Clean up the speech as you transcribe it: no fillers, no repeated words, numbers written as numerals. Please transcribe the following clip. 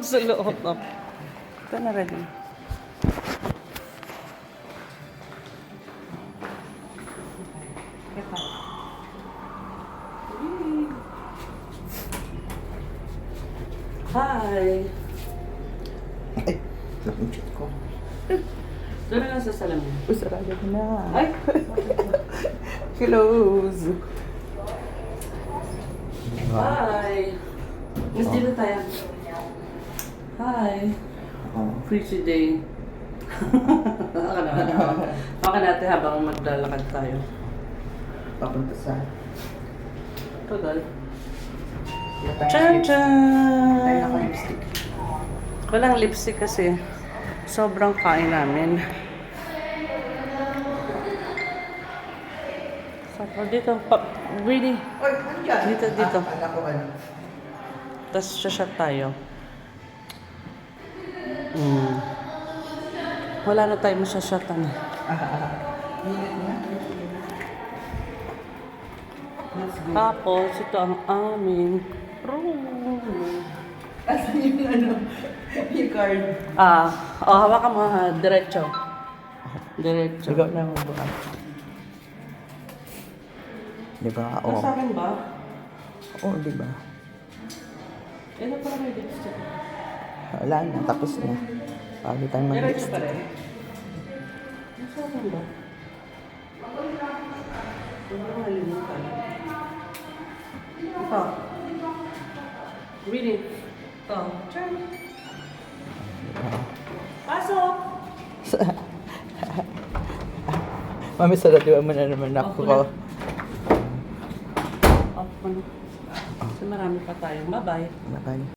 sa loob. Ito na ready. Hi! Ay, nakikita ko. Doon na lang sa salamin. Sarado ko na. Ay! Close. Hi! Mas dito tayo. Hi! Oh. Pretty day. Baka natin habang maglalakad tayo. Papunta sa... Tagal. Wala tayong Chan lipstick. Tayo chan! naka-lipstick. Walang lipstick kasi sobrang kain namin. Saka dito, Winnie. Oy, ano dyan? Dito, dito. Kala ko ano. Tapos shot tayo. Wala na tayo masyashotan. Minute na. Let's go. Tapos, ito ang aming room. Asan yung ano? Yung card. Hawakan mo ha. Diretso. Diretso. Sigaw na mo ba? Diba? Ah, sa akin ba? Oo, diba? Ito pala may lipstick. Wala na, tapos na. Bago tayo Diretso pa mag-lipstick. rin. Sa akin ba? Wala ko nalimutan. Ito. Really? Ito. Turn. Pasok! Mami, sarado mo na naman ako. Off mo na. Kasi marami pa tayong. Bye-bye. Bye-bye.